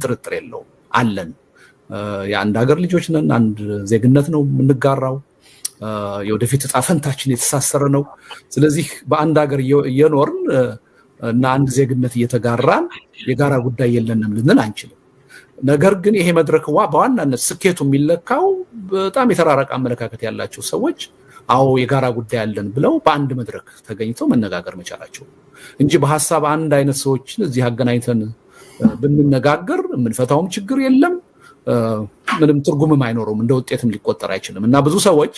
ጥርጥር የለውም አለን። የአንድ ሀገር ልጆች ነን። አንድ ዜግነት ነው የምንጋራው። የወደፊት ዕጣ ፈንታችን የተሳሰረ ነው። ስለዚህ በአንድ ሀገር እየኖርን እና አንድ ዜግነት እየተጋራን የጋራ ጉዳይ የለንም ልንል አንችልም። ነገር ግን ይሄ መድረክ በዋናነት ስኬቱ የሚለካው በጣም የተራራቀ አመለካከት ያላቸው ሰዎች አዎ የጋራ ጉዳይ አለን ብለው በአንድ መድረክ ተገኝተው መነጋገር መቻላቸው እንጂ በሐሳብ አንድ አይነት ሰዎችን እዚህ አገናኝተን ብንነጋገር የምንፈታውም ችግር የለም፣ ምንም ትርጉምም አይኖረውም፣ እንደ ውጤትም ሊቆጠር አይችልም። እና ብዙ ሰዎች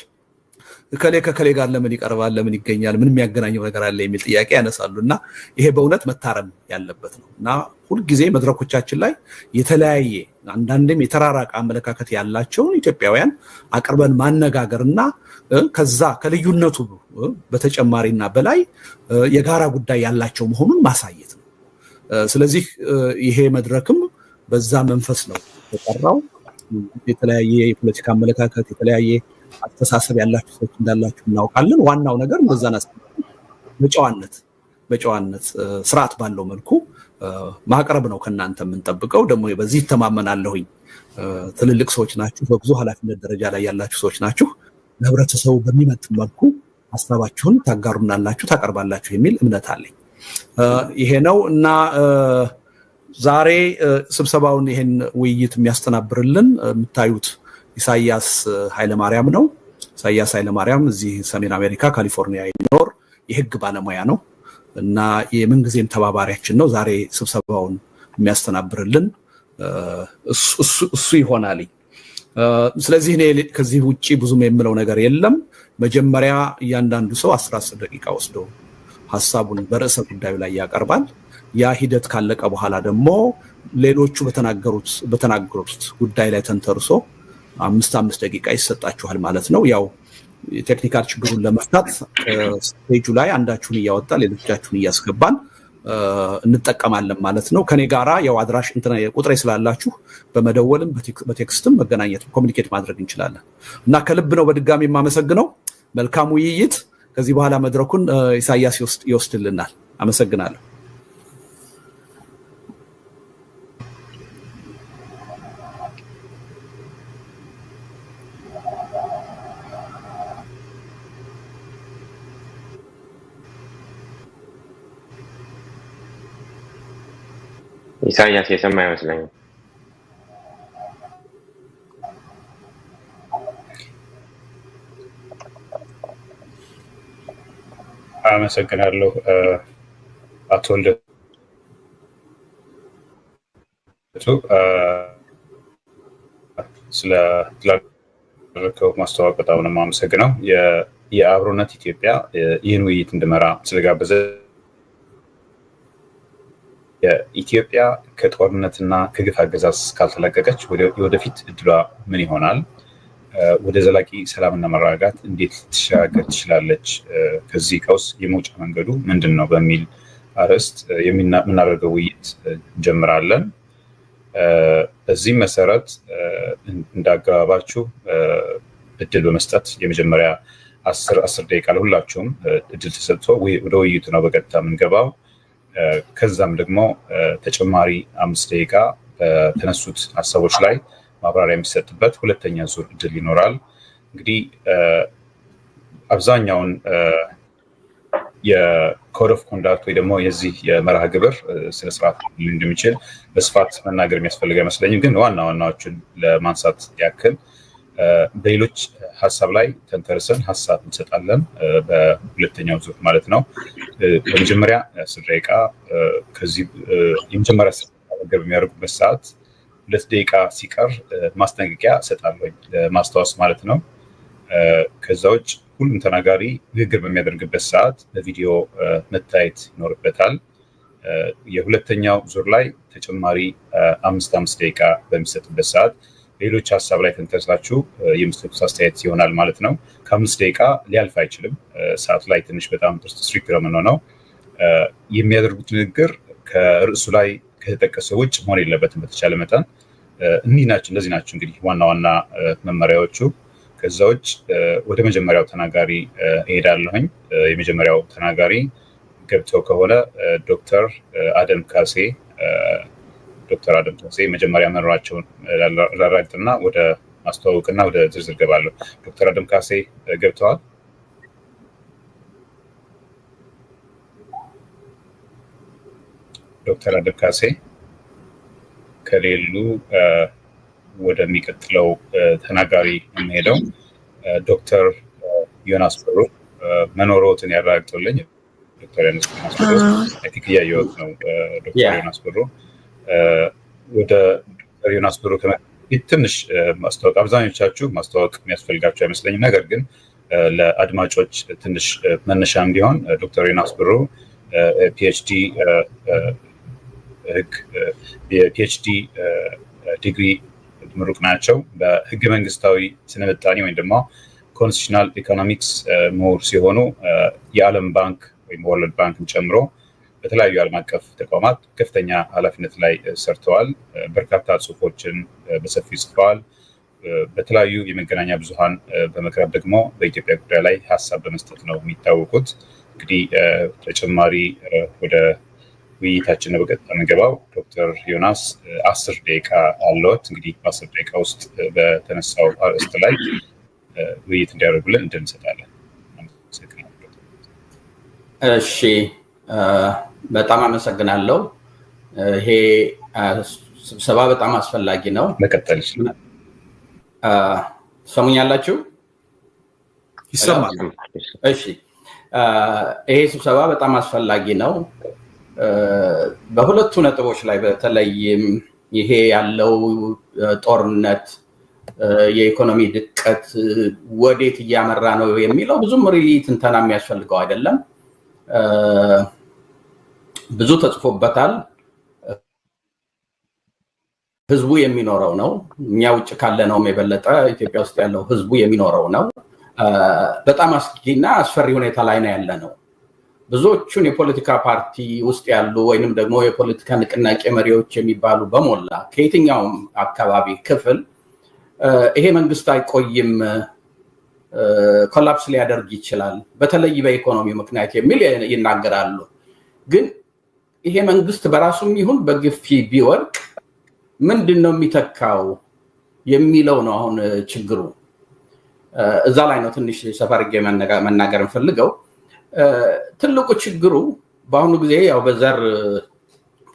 ከከሌ ጋር ለምን ይቀርባል፣ ለምን ይገኛል፣ ምን የሚያገናኘው ነገር አለ የሚል ጥያቄ ያነሳሉ። እና ይሄ በእውነት መታረም ያለበት ነው። እና ሁልጊዜ መድረኮቻችን ላይ የተለያየ አንዳንድም የተራራቀ አመለካከት ያላቸውን ኢትዮጵያውያን አቅርበን ማነጋገርና ከዛ ከልዩነቱ በተጨማሪና በላይ የጋራ ጉዳይ ያላቸው መሆኑን ማሳየት ነው። ስለዚህ ይሄ መድረክም በዛ መንፈስ ነው የተጠራው። የተለያየ የፖለቲካ አመለካከት የተለያየ አስተሳሰብ ያላችሁ ሰዎች እንዳላችሁ እናውቃለን። ዋናው ነገር እንደዛና በጨዋነት ስርዓት ባለው መልኩ ማቅረብ ነው ከናንተ የምንጠብቀው። ደግሞ በዚህ ተማመናለሁኝ። ትልልቅ ሰዎች ናችሁ፣ በብዙ ኃላፊነት ደረጃ ላይ ያላችሁ ሰዎች ናችሁ። ለህብረተሰቡ በሚመጥን መልኩ ሐሳባችሁን ታጋሩናላችሁ፣ ታቀርባላችሁ የሚል እምነት አለኝ። ይሄ ነው እና ዛሬ ስብሰባውን ይሄን ውይይት የሚያስተናብርልን የምታዩት ኢሳያስ ኃይለማርያም ነው። ኢሳያስ ኃይለማርያም እዚህ ሰሜን አሜሪካ ካሊፎርኒያ የሚኖር የህግ ባለሙያ ነው እና የምንጊዜም ተባባሪያችን ነው። ዛሬ ስብሰባውን የሚያስተናብርልን እሱ ይሆናል። ስለዚህ እኔ ከዚህ ውጪ ብዙም የምለው ነገር የለም። መጀመሪያ እያንዳንዱ ሰው 10 ደቂቃ ወስዶ ሐሳቡን በርዕሰ ጉዳዩ ላይ ያቀርባል። ያ ሂደት ካለቀ በኋላ ደግሞ ሌሎቹ በተናገሩት ጉዳይ ላይ ተንተርሶ 5 ደቂቃ ይሰጣችኋል ማለት ነው። ያው የቴክኒካል ችግሩን ለመፍታት ስቴጁ ላይ አንዳችሁን እያወጣ ሌሎቻችሁን እያስገባን እንጠቀማለን ማለት ነው። ከኔ ጋራ ያው አድራሽ ቁጥሬ ስላላችሁ በመደወልም በቴክስትም መገናኘት ኮሙኒኬት ማድረግ እንችላለን እና ከልብ ነው በድጋሚ የማመሰግነው። መልካም ውይይት። ከዚህ በኋላ መድረኩን ኢሳያስ ይወስድልናል። አመሰግናለሁ። ኢሳያስ የሰማ አይመስለኝም። አመሰግናለሁ አቶ ልደቱ። ስለተደረገው ማስተዋወቅ በጣም ነው የማመሰግነው። የአብሮነት ኢትዮጵያ ይህን ውይይት እንድመራ ስለጋበዘ የኢትዮጵያ ከጦርነትና ከግፍ አገዛዝ ካልተለቀቀች ወደፊት እድሏ ምን ይሆናል? ወደ ዘላቂ ሰላምና መረጋጋት እንዴት ልትሸጋገር ትችላለች? ከዚህ ቀውስ የመውጫ መንገዱ ምንድን ነው? በሚል አርዕስት የምናደርገው ውይይት እንጀምራለን። በዚህም መሰረት እንዳገባባችሁ እድል በመስጠት የመጀመሪያ 10 ደቂቃ ለሁላችሁም እድል ተሰጥቶ ወደ ውይይቱ ነው በቀጥታ የምንገባው። ከዛም ደግሞ ተጨማሪ 5 ደቂቃ በተነሱት ሀሳቦች ላይ ማብራሪያ የሚሰጥበት ሁለተኛ ዙር እድል ይኖራል። እንግዲህ አብዛኛውን የኮድ ኦፍ ኮንዳክት ወይ ደግሞ የዚህ የመርሃ ግብር ስነስርዓት እንደሚችል በስፋት መናገር የሚያስፈልግ አይመስለኝም። ግን ዋና ዋናዎችን ለማንሳት ያክል በሌሎች ሀሳብ ላይ ተንተርሰን ሀሳብ እንሰጣለን። በሁለተኛው ዙር ማለት ነው። በመጀመሪያ 10 ደቂቃ ከዚህ የመጀመሪያ ነገር በሚያደርጉበት ሰዓት 2 ደቂቃ ሲቀር ማስጠንቀቂያ እሰጣለሁ፣ ለማስታወስ ማለት ነው። ከዛ ውጭ ሁሉም ተናጋሪ ንግግር በሚያደርግበት ሰዓት በቪዲዮ መታየት ይኖርበታል። የሁለተኛው ዙር ላይ ተጨማሪ 5 ደቂቃ በሚሰጥበት ሰዓት ሌሎች ሀሳብ ላይ ተንተርሳችሁ የምትሰጡት አስተያየት ይሆናል ማለት ነው። ከ5 ደቂቃ ሊያልፍ አይችልም። ሰዓት ላይ ትንሽ በጣም ስትሪክት ነው የምንሆነው። የሚያደርጉት ንግግር ከርዕሱ ላይ ከተጠቀሰው ውጭ መሆን የለበትም በተቻለ መጠን። እንደዚህ ናቸው እንግዲህ ዋና ዋና መመሪያዎቹ። ከዛ ውጭ ወደ መጀመሪያው ተናጋሪ እሄዳለሁኝ። የመጀመሪያው ተናጋሪ ገብተው ከሆነ ዶክተር አደም ካሴ ዶክተር አደም ካሴ መጀመሪያ መኖራቸውን ላረጋግጥና ወደ ማስተዋወቅና ወደ ዝርዝር ገባለሁ። ዶክተር አደም ካሴ ገብተዋል? ዶክተር አደም ካሴ ከሌሉ ወደሚቀጥለው ተናጋሪ የምሄደው ዶክተር ዮናስ ብሩ መኖሮትን ያረጋግጡልኝ። ዶክተር ዮናስ ብሩ አይ ቲንክ እያየሁት ነው። ዶክተር ዮናስ ብሩ ወደ ዶክተር ዮናስ ብሩ ትንሽ ማስተዋወቅ አብዛኞቻችሁ ማስተዋወቅ የሚያስፈልጋቸው አይመስለኝም። ነገር ግን ለአድማጮች ትንሽ መነሻ እንዲሆን ዶክተር ዮናስ ብሩ ፒኤችዲ የፒኤችዲ ዲግሪ ምሩቅ ናቸው። በህገ መንግስታዊ ስነምጣኔ ወይም ደግሞ ኮንስቲቱሽናል ኢኮኖሚክስ ምሁር ሲሆኑ የዓለም ባንክ ወይም ወርልድ ባንክን ጨምሮ በተለያዩ ዓለም አቀፍ ተቋማት ከፍተኛ ኃላፊነት ላይ ሰርተዋል። በርካታ ጽሁፎችን በሰፊው ጽፈዋል። በተለያዩ የመገናኛ ብዙሃን በመቅረብ ደግሞ በኢትዮጵያ ጉዳይ ላይ ሀሳብ በመስጠት ነው የሚታወቁት። እንግዲህ ተጨማሪ ወደ ውይይታችን ነው በቀጥታ የምንገባው። ዶክተር ዮናስ 10 ደቂቃ አለዎት። እንግዲህ በ10 ደቂቃ ውስጥ በተነሳው አርዕስት ላይ ውይይት እንዲያደርጉልን እድል እንሰጣለን። እሺ፣ በጣም አመሰግናለሁ። ይሄ ስብሰባ በጣም አስፈላጊ ነው። መቀጠል ይችላል። ሰሙኛላችሁ? ይሰማል? እሺ፣ ይሄ ስብሰባ በጣም አስፈላጊ ነው። በሁለቱ ነጥቦች ላይ በተለይም ይሄ ያለው ጦርነት፣ የኢኮኖሚ ድቀት ወዴት እያመራ ነው የሚለው ብዙም ሪሊ ትንተና የሚያስፈልገው አይደለም። ብዙ ተጽፎበታል። ህዝቡ የሚኖረው ነው። እኛ ውጭ ካለነውም የበለጠ ኢትዮጵያ ውስጥ ያለው ህዝቡ የሚኖረው ነው። በጣም አስጊና አስፈሪ ሁኔታ ላይ ነው ያለ ነው። ብዙዎቹን የፖለቲካ ፓርቲ ውስጥ ያሉ ወይንም ደግሞ የፖለቲካ ንቅናቄ መሪዎች የሚባሉ በሞላ ከየትኛውም አካባቢ ክፍል ይሄ መንግስት አይቆይም፣ ኮላፕስ ሊያደርግ ይችላል፣ በተለይ በኢኮኖሚ ምክንያት የሚል ይናገራሉ። ግን ይሄ መንግስት በራሱም ይሁን በግፊ ቢወድቅ ምንድን ነው የሚተካው የሚለው ነው አሁን ችግሩ። እዛ ላይ ነው ትንሽ ሰፋ አድርጌ መናገር እንፈልገው። ትልቁ ችግሩ በአሁኑ ጊዜ ያው በዘር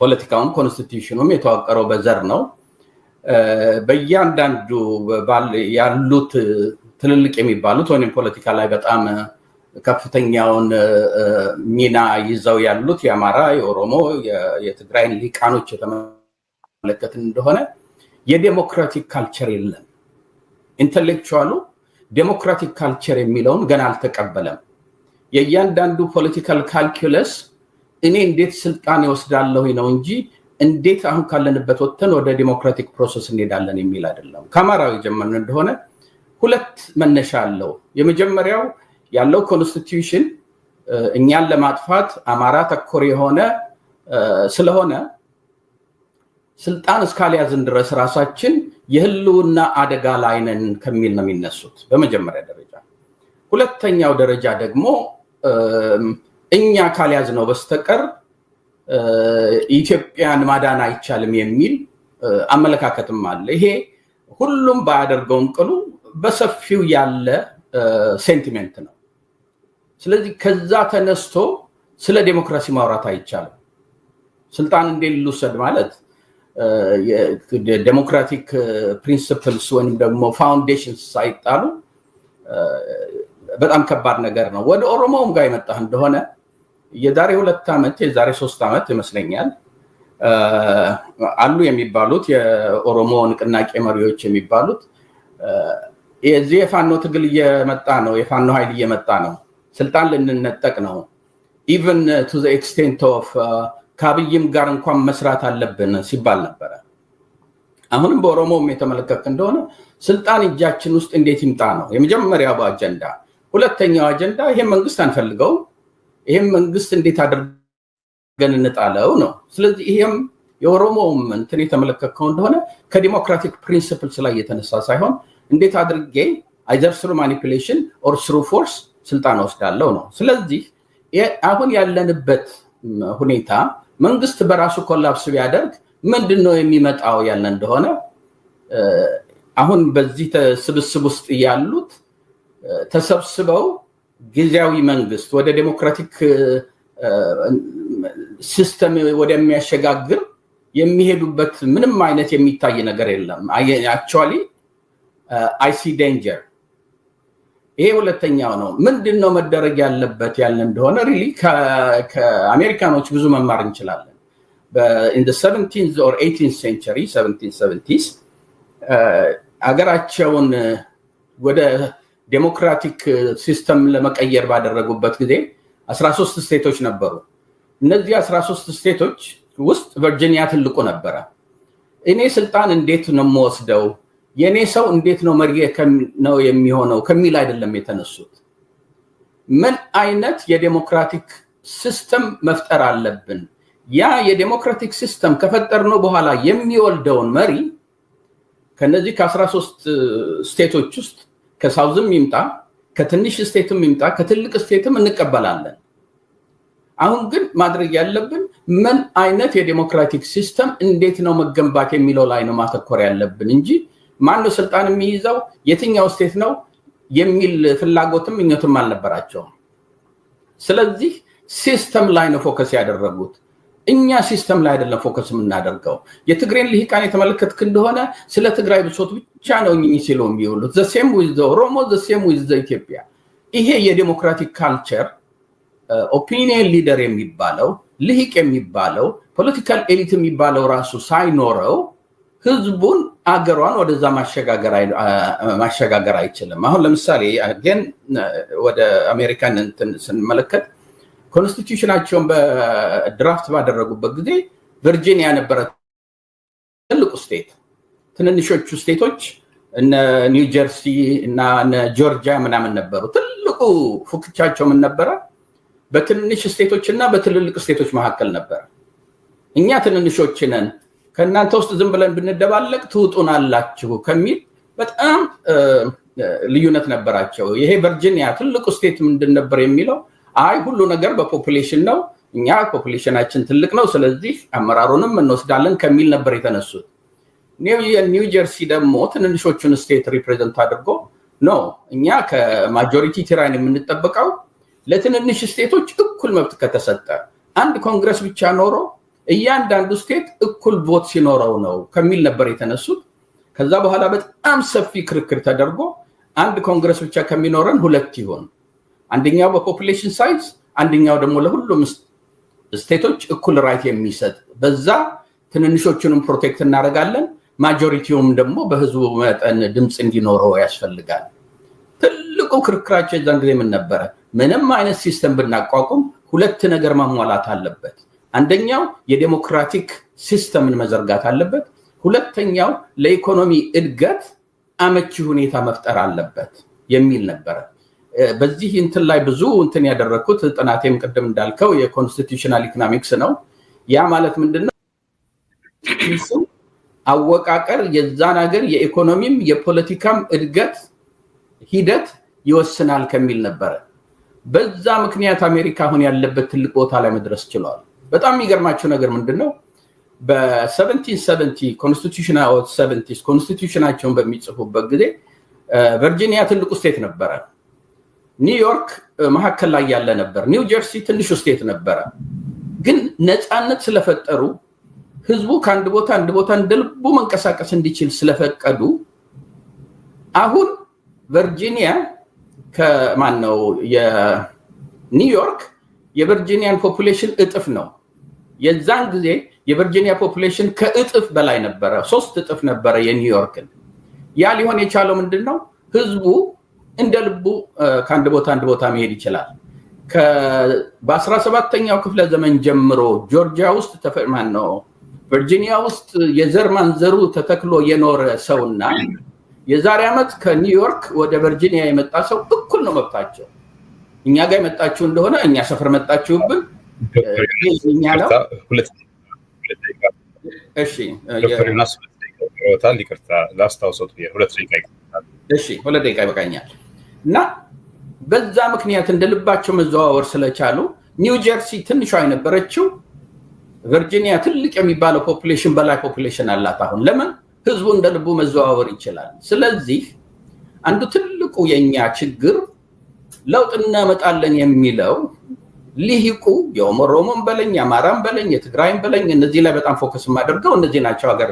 ፖለቲካውም ኮንስቲትዩሽኑም የተዋቀረው በዘር ነው። በእያንዳንዱ ያሉት ትልልቅ የሚባሉት ወይም ፖለቲካ ላይ በጣም ከፍተኛውን ሚና ይዘው ያሉት የአማራ፣ የኦሮሞ፣ የትግራይን ሊቃኖች የተመለከትን እንደሆነ የዴሞክራቲክ ካልቸር የለም። ኢንተሌክቹዋሉ ዴሞክራቲክ ካልቸር የሚለውን ገና አልተቀበለም። የእያንዳንዱ ፖለቲካል ካልኩለስ እኔ እንዴት ስልጣን ይወስዳለሁ ነው እንጂ እንዴት አሁን ካለንበት ወጥተን ወደ ዲሞክራቲክ ፕሮሰስ እንሄዳለን የሚል አይደለም። ከአማራዊ ጀመርን እንደሆነ ሁለት መነሻ አለው። የመጀመሪያው ያለው ኮንስቲትዩሽን እኛን ለማጥፋት አማራ ተኮር የሆነ ስለሆነ ስልጣን እስካልያዝን ድረስ ራሳችን የህልውና አደጋ ላይ ነን ከሚል ነው የሚነሱት በመጀመሪያ ደረጃ። ሁለተኛው ደረጃ ደግሞ እኛ ካልያዝ ነው በስተቀር ኢትዮጵያን ማዳን አይቻልም የሚል አመለካከትም አለ። ይሄ ሁሉም ባያደርገውም ቅሉ በሰፊው ያለ ሴንቲሜንት ነው። ስለዚህ ከዛ ተነስቶ ስለ ዴሞክራሲ ማውራት አይቻልም። ስልጣን እንዴት ልውሰድ ማለት ዴሞክራቲክ ፕሪንሲፕልስ ወይም ደግሞ ፋውንዴሽንስ ሳይጣሉ በጣም ከባድ ነገር ነው። ወደ ኦሮሞውም ጋር የመጣህ እንደሆነ የዛሬ 2 ዓመት የዛሬ 3 ዓመት ይመስለኛል አሉ የሚባሉት የኦሮሞ ንቅናቄ መሪዎች የሚባሉት የዚህ የፋኖ ትግል እየመጣ ነው፣ የፋኖ ኃይል እየመጣ ነው፣ ስልጣን ልንነጠቅ ነው፣ ኢቨን ቱ ዘ ኤክስቴንት ኦፍ ከአብይም ጋር እንኳን መስራት አለብን ሲባል ነበረ። አሁንም በኦሮሞም የተመለከት እንደሆነ ስልጣን እጃችን ውስጥ እንዴት ይምጣ ነው የመጀመሪያው አጀንዳ። ሁለተኛው አጀንዳ ይሄን መንግስት አንፈልገው፣ ይሄን መንግስት እንዴት አድርገን እንጣለው ነው። ስለዚህ ይሄም የኦሮሞም እንትን የተመለከተው እንደሆነ ከዲሞክራቲክ ፕሪንሲፕልስ ላይ የተነሳ ሳይሆን እንዴት አድርጌ አይዘር ስሩ ማኒፑሌሽን ኦር ስሩ ፎርስ ስልጣን ወስዳለው ነው። ስለዚህ አሁን ያለንበት ሁኔታ መንግስት በራሱ ኮላፕስ ቢያደርግ ምንድነው የሚመጣው ያለ እንደሆነ አሁን በዚህ ስብስብ ውስጥ ያሉት ተሰብስበው ጊዜያዊ መንግስት ወደ ዴሞክራቲክ ሲስተም ወደሚያሸጋግር የሚሄዱበት ምንም አይነት የሚታይ ነገር የለም። actually I see danger። ይሄ ሁለተኛው ነው። ምንድነው መደረግ ያለበት ያለ እንደሆነ really ከአሜሪካኖች ብዙ መማር እንችላለን። in the 17th or 18th century 1770s አገራቸውን ወደ ዴሞክራቲክ ሲስተም ለመቀየር ባደረጉበት ጊዜ 13 ስቴቶች ነበሩ። እነዚህ 13 ስቴቶች ውስጥ ቨርጂኒያ ትልቁ ነበረ። እኔ ስልጣን እንዴት ነው የምወስደው የኔ ሰው እንዴት ነው መሪ ነው የሚሆነው ከሚል አይደለም የተነሱት። ምን አይነት የዴሞክራቲክ ሲስተም መፍጠር አለብን? ያ የዴሞክራቲክ ሲስተም ከፈጠርነው በኋላ የሚወልደውን መሪ ከነዚህ ከ13 ስቴቶች ውስጥ ከሳውዝም ይምጣ ከትንሽ ስቴትም ይምጣ ከትልቅ ስቴትም እንቀበላለን። አሁን ግን ማድረግ ያለብን ምን አይነት የዴሞክራቲክ ሲስተም እንዴት ነው መገንባት የሚለው ላይ ነው ማተኮር ያለብን እንጂ ማን ነው ስልጣን የሚይዘው የትኛው ስቴት ነው የሚል ፍላጎትም ምኞትም አልነበራቸውም። ስለዚህ ሲስተም ላይ ነው ፎከስ ያደረጉት። እኛ ሲስተም ላይ አይደለም ፎከስ የምናደርገው። የትግሬን ልሂቃን የተመለከትክ እንደሆነ ስለ ትግራይ ብሶት ብቻ ነው ሲሉ የሚውሉት። the same with the ኦሮሞ the same with the ኢትዮጵያ። ይሄ የዴሞክራቲክ ካልቸር ኦፒኒየን ሊደር የሚባለው ልሂቅ የሚባለው ፖለቲካል ኤሊት የሚባለው ራሱ ሳይኖረው ህዝቡን አገሯን ወደዛ ማሸጋገር አይችልም። አሁን ለምሳሌ ግን ወደ አሜሪካን ስንመለከት ኮንስቲቲዩሽናቸውን በድራፍት ባደረጉበት ጊዜ ቨርጂኒያ ነበረ ትልቁ ስቴት። ትንንሾቹ ስቴቶች እነ ኒው ጀርሲ እና እነ ጆርጂያ ምናምን ነበሩ። ትልቁ ፉክቻቸው ምን ነበረ? በትንንሽ ስቴቶች እና በትልልቅ ስቴቶች መካከል ነበር። እኛ ትንንሾች ነን ከእናንተ ውስጥ ዝም ብለን ብንደባለቅ ትውጡናላችሁ ከሚል በጣም ልዩነት ነበራቸው። ይሄ ቨርጂኒያ ትልቁ ስቴት ምንድን ነበር የሚለው አይ ሁሉ ነገር በፖፑሌሽን ነው፣ እኛ ፖፑሌሽናችን ትልቅ ነው፣ ስለዚህ አመራሩንም እንወስዳለን ከሚል ነበር የተነሱት። ኒው ጀርሲ ደግሞ ትንንሾቹን ስቴት ሪፕሬዘንት አድርጎ ነው እኛ ከማጆሪቲ ቲራን የምንጠበቀው ለትንንሽ ስቴቶች እኩል መብት ከተሰጠ አንድ ኮንግረስ ብቻ ኖሮ እያንዳንዱ ስቴት እኩል ቮት ሲኖረው ነው ከሚል ነበር የተነሱት። ከዛ በኋላ በጣም ሰፊ ክርክር ተደርጎ አንድ ኮንግረስ ብቻ ከሚኖረን ሁለት ይሆን፣ አንደኛው በፖፑሌሽን ሳይዝ አንደኛው ደግሞ ለሁሉም ስቴቶች እኩል ራይት የሚሰጥ፣ በዛ ትንንሾቹንም ፕሮቴክት እናደርጋለን፣ ማጆሪቲውም ደግሞ በህዝቡ መጠን ድምፅ እንዲኖረው ያስፈልጋል። ትልቁ ክርክራቸው የዛን ጊዜ ምን ነበረ? ምንም አይነት ሲስተም ብናቋቁም ሁለት ነገር ማሟላት አለበት። አንደኛው የዴሞክራቲክ ሲስተምን መዘርጋት አለበት፣ ሁለተኛው ለኢኮኖሚ እድገት አመቺ ሁኔታ መፍጠር አለበት የሚል ነበረ። በዚህ እንትን ላይ ብዙ እንትን ያደረኩት ጥናቴም ቅድም እንዳልከው የኮንስቲቱሽናል ኢኮኖሚክስ ነው። ያ ማለት ምንድነው? አወቃቀር የዛን ሀገር የኢኮኖሚም የፖለቲካም እድገት ሂደት ይወስናል ከሚል ነበረ። በዛ ምክንያት አሜሪካ አሁን ያለበት ትልቅ ቦታ ላይ መድረስ ችሏል። በጣም የሚገርማቸው ነገር ምንድነው? በ1770 ኮንስቲቱሽናቸውን በሚጽፉበት ጊዜ ቨርጂኒያ ትልቁ ስቴት ነበረ፣ ኒውዮርክ መካከል ላይ ያለ ነበር፣ ኒው ጀርሲ ትንሹ ስቴት ነበረ። ግን ነፃነት ስለፈጠሩ ህዝቡ ከአንድ ቦታ አንድ ቦታ እንደልቡ መንቀሳቀስ እንዲችል ስለፈቀዱ አሁን ቨርጂኒያ ከማን ነው የኒውዮርክ የቨርጂኒያን ፖፑሌሽን እጥፍ ነው። የዛን ጊዜ የቨርጂኒያ ፖፑሌሽን ከእጥፍ በላይ ነበረ፣ 3 እጥፍ ነበረ የኒውዮርክን። ያ ሊሆን የቻለው ምንድነው? ህዝቡ እንደልቡ ከአንድ ቦታ አንድ ቦታ መሄድ ይችላል። በ17ኛው ክፍለ ዘመን ጀምሮ ጆርጂያ ውስጥ ተፈማን ነው ቨርጂኒያ ውስጥ የዘር ማንዘሩ ተተክሎ የኖረ ሰውና የዛሬ ዓመት ከኒውዮርክ ወደ ቨርጂኒያ የመጣ ሰው እኩል ነው መብታቸው። እኛ ጋር የመጣችሁ እንደሆነ እኛ ሰፈር መጣችሁብን እኛ ነው። እሺ ዶክተርናስ ይወጣል ይቅርታ ላስታውሰው ሁለት ደቂቃ ይበቃኛል። እና በዛ ምክንያት እንደልባቸው መዘዋወር ስለቻሉ ኒው ጀርሲ ትንሿ የነበረችው ቨርጂኒያ ትልቅ የሚባለው ፖፑሌሽን በላይ ፖፑሌሽን አላት አሁን። ለምን ህዝቡ እንደ ልቡ መዘዋወር ይችላል። ስለዚህ አንዱ ትልቁ የኛ ችግር ለውጥ እናመጣለን የሚለው ሊሂቁ የኦሮሞን በለኝ፣ የአማራን በለኝ፣ የትግራይን በለኝ እነዚህ ላይ በጣም ፎከስ የማደርገው እነዚህ ናቸው ሀገር